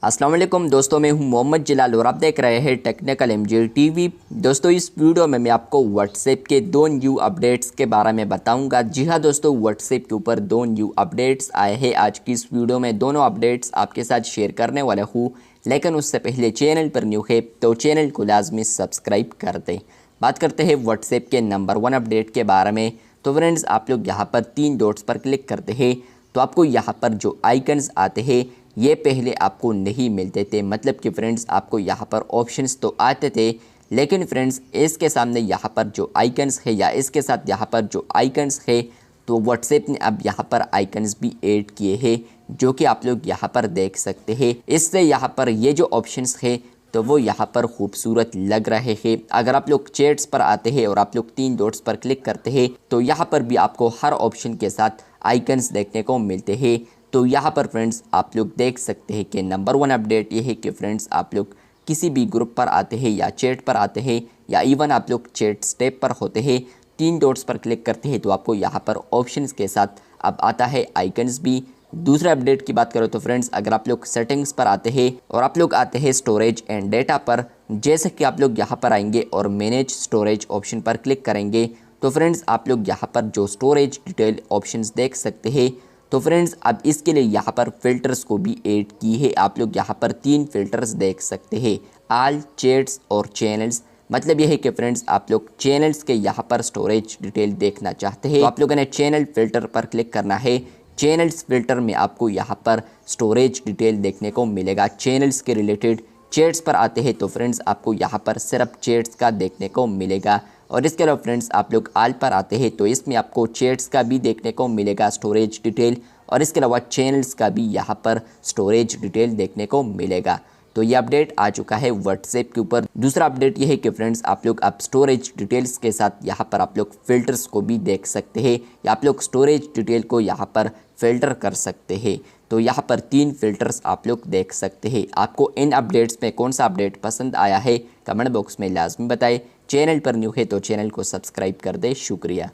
अस्सलाम वालेकुम दोस्तों, मैं हूं मोहम्मद जलाल और आप देख रहे हैं टेक्निकल एमजे टीवी। दोस्तों, इस वीडियो में मैं आपको व्हाट्सएप के दो न्यू अपडेट्स के बारे में बताऊंगा। जी हां दोस्तों, व्हाट्सएप के ऊपर दो न्यू अपडेट्स आए हैं। आज की इस वीडियो में दोनों अपडेट्स आपके साथ शेयर करने वाला हूँ, लेकिन उससे पहले चैनल पर न्यू है तो चैनल को लाजमी सब्सक्राइब कर दें। बात करते हैं व्हाट्सएप के नंबर 1 अपडेट के बारे में। तो फ्रेंड्स, आप लोग यहाँ पर 3 डॉट्स पर क्लिक करते हैं तो आपको यहाँ पर जो आइकन्स आते हैं ये पहले आपको नहीं मिलते थे। मतलब कि फ्रेंड्स, आपको यहाँ पर ऑप्शंस तो आते थे, लेकिन फ्रेंड्स इसके सामने यहाँ पर जो आइकन्स है या इसके साथ यहाँ पर जो आइकन्स है, तो व्हाट्सएप ने अब यहाँ पर आइकन्स भी ऐड किए हैं, जो कि आप लोग यहाँ पर देख सकते हैं। इससे यहाँ पर ये जो ऑप्शंस है तो वो यहाँ पर खूबसूरत लग रहे हैं। अगर आप लोग चैट्स पर आते हैं और आप लोग 3 डॉट्स पर क्लिक करते हैं तो यहाँ पर भी आपको हर ऑप्शन के साथ आइकन्स देखने को मिलते हैं। तो यहाँ पर फ्रेंड्स आप लोग देख सकते हैं कि नंबर 1 अपडेट ये है कि फ्रेंड्स, आप लोग किसी भी ग्रुप पर आते हैं या चैट पर आते हैं या इवन आप लोग चैट स्टेप पर होते हैं, 3 डॉट्स पर क्लिक करते हैं तो आपको यहाँ पर ऑप्शंस के साथ अब आता है आइकन्स भी। दूसरे अपडेट की बात करो तो फ्रेंड्स, अगर आप लोग सेटिंग्स पर आते हैं और आप लोग आते हैं स्टोरेज एंड डेटा पर, जैसे कि आप लोग यहाँ पर आएंगे और मैनेज स्टोरेज ऑप्शन पर क्लिक करेंगे तो फ्रेंड्स आप लोग यहाँ पर जो स्टोरेज डिटेल ऑप्शंस देख सकते हैं। तो फ्रेंड्स, अब इसके लिए यहाँ पर फ़िल्टर्स को भी ऐड की है। आप लोग यहाँ पर 3 फ़िल्टर्स देख सकते हैं, ऑल, चैट्स और चैनल्स। मतलब यह है कि फ्रेंड्स, आप लोग चैनल्स के यहाँ पर स्टोरेज डिटेल देखना चाहते हैं तो आप लोगों ने चैनल फ़िल्टर पर क्लिक करना है। चैनल्स फ़िल्टर में आपको यहाँ पर स्टोरेज डिटेल देखने को मिलेगा चैनल्स के रिलेटेड। चैट्स पर आते हैं तो फ्रेंड्स आपको यहाँ पर सिर्फ चैट्स का देखने को मिलेगा। और इसके अलावा फ्रेंड्स, आप लोग ऑल पर आते हैं तो इसमें आपको चैट्स का भी देखने को मिलेगा स्टोरेज डिटेल, और इसके अलावा चैनल्स का भी यहाँ पर स्टोरेज डिटेल देखने को मिलेगा। तो ये अपडेट आ चुका है व्हाट्सएप के ऊपर। दूसरा अपडेट ये है कि फ्रेंड्स, आप लोग अब स्टोरेज डिटेल्स के साथ यहाँ पर आप लोग फ़िल्टर्स को भी देख सकते हैं या आप लोग स्टोरेज डिटेल को यहाँ पर फ़िल्टर कर सकते हैं। तो यहाँ पर 3 फ़िल्टर्स आप लोग देख सकते हैं। आपको इन अपडेट्स में कौन सा अपडेट पसंद आया है कमेंट बॉक्स में लाजमी बताएं। चैनल पर न्यू है तो चैनल को सब्सक्राइब कर दें। शुक्रिया।